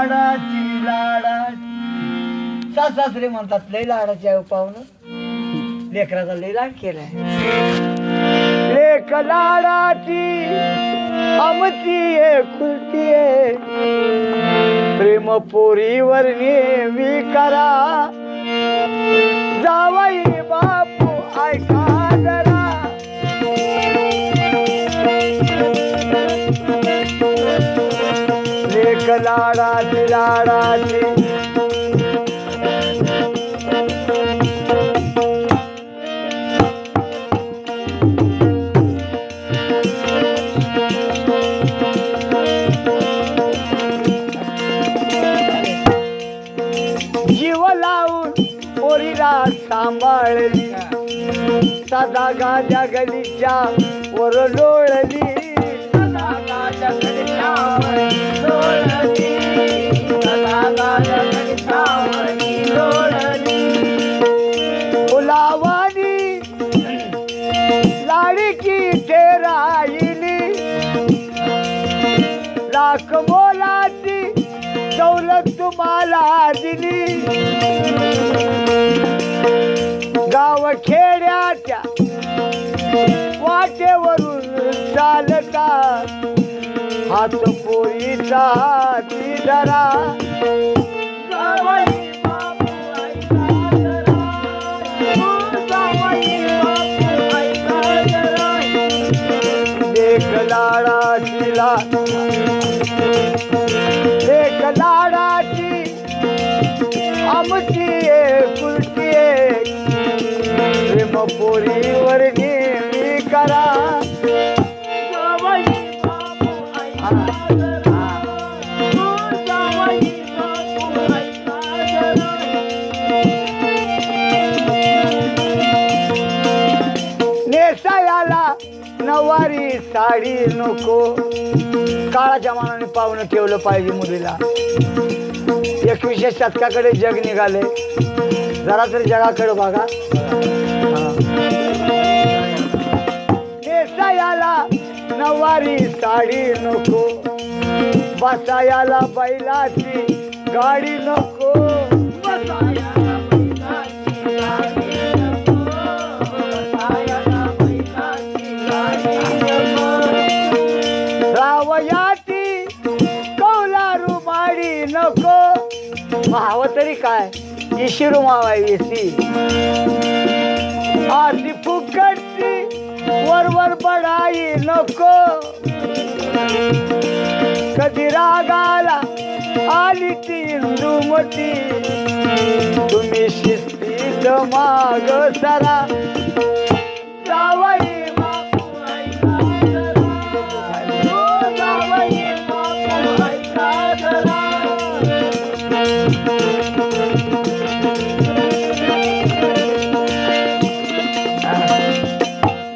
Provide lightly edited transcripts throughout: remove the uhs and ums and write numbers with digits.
लाडाची लाडाची सासरे म्हणतात लय लाडाची आहे पाहुणं लेकराचा लय लाड केलाय लेक लाडाची आमची एकुलती प्रेम पोरीवर नेहमी करा जावाई बापू ऐका जरा लेक लाडाची लाडाची जीव लावून पोरीला सांभाळली सदा गाजा गलीच्या वर लोळली सदा गाजा गलीच्या वर लोळली सदा गाजा गलीच्या वर लोळली फुलावानी लाडकी ठेरायली लाख मोलाची दौलत तुम्हाला दिली गाव खेड्याच्या वाटेवरून चालता हात पोरीचा ती धरा देख लाडाची लेक लाडाची आमची एकुलती प्रेम पोरीवर नेहमी करा नेसायाला नवारी साडी नको काळाच्या मानाने पाहुणं ठेवलं पाहिजे मुलीला 21व्या शतकाकडे जग निघाले जरा तरी जगाकडे बघा नेसायाला नवारी साडी नको बसायाला बैलाची गाडी नको रावयाची कौलारू माडी नको हवं तरी काय इशिरू मावा येसी आधी फुकटची वरवर बढाई नको कधी रागाला आली ती इंदुमती तुम्ही शिस्तीत माग सरा जावई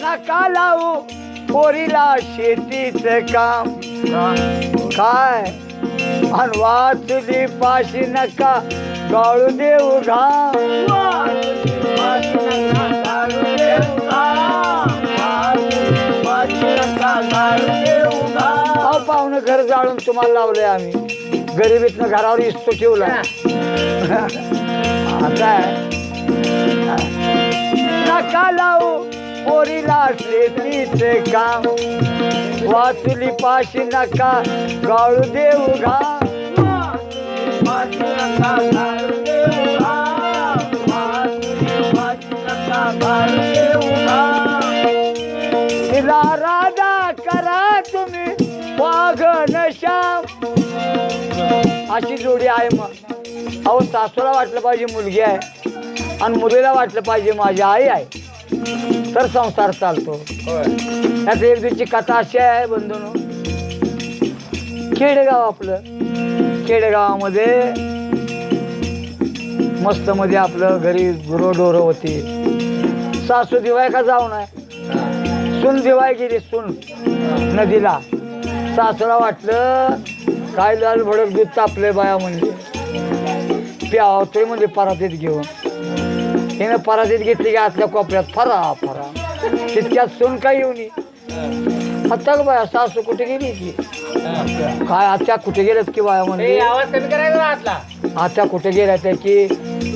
नका लावू पोरीला शेतीचं काम काय आणि वाचली पाशी नका गाळू देऊ घाम पाहुणं घर जाळून तुम्हाला लावलंय आम्ही गरिबीतनं घरावर इस्तो ठेवला आता नका लावू पोरीला शेतीचे काम वाचुली पाशी नका गाळू देऊ घाम तिला राधा करा तुम्ही वाघन श्याम अशी जोडी आहे मग अहो सासूला वाटलं पाहिजे मुलगी आहे आणि मुलीला वाटलं पाहिजे माझी आई आहे तर संसार चालतो त्यात एक दिवशी कथा अशी आहे बंधूनो खेडेगाव आपलं खेडेगावामध्ये मस्त मध्ये आपलं घरी गुरंढोरं होती सासू दिवाय का जाऊ नये सून दिवाय गेली सून नदीला सासूला वाटलं काय लाल भडक दूध तापले बाया म्हणजे प्यावतोय म्हणजे परातीत घेऊन हिनं परातीत घेतली की आतल्या कोपऱ्यात फरा फरा तितक्यात सून काय येऊन आता बाया सासू कुठे गेली की काय आत्या कुठे गेल्यात की बाया म्हणजे आवाज कमी करायचा आतला. आत्या कुठे गेल्या त्या की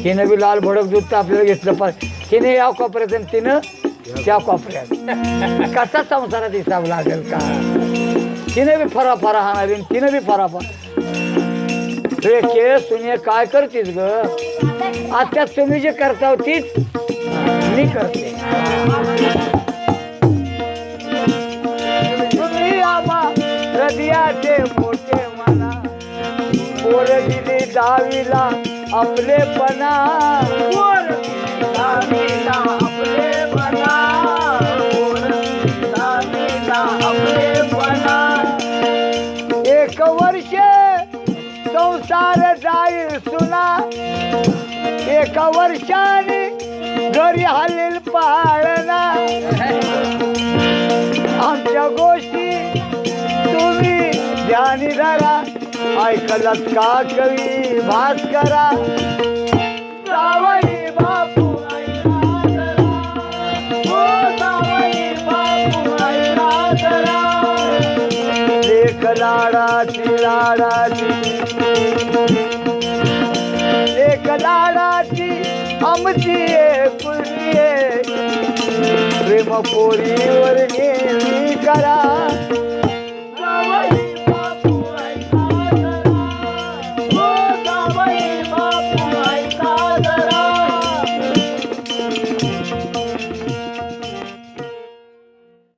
हिनं बी लाल भडक दूध तर आपल्याला घेतलं पाहिजे. हिने या कोपऱ्यात आणि तिनं त्या कोपऱ्यात कसा संसारात हिसाब लागेल का. तिने बी फरा फरा हाणावी आणि तिनं बी फरा फरा. रे के सुने काय करतीस ग. आत्या तुम्ही जे करता तीच मी करते. तुम्ही आम्हा हृदयाचे मोठे मना पोर दिली दहावीला आपलेपणा. पोर दहावीला आपलेपणा. पोर दहावीला आपलेपणा. एक वर्ष संसार जाईल सुना. एका वर्षाने घरी हालेल पाळणा. आमच्या गोष्टी तुम्ही ध्यानी धरा. ऐकलत का कवी भास्करा. जावई बापू ऐका जरा. हो जावई बापू ऐका जरा. लेक लाडाची लाडाची. लेक लाडाची आमची एकुलती एक. प्रेम पोरीवर नेहमी करा.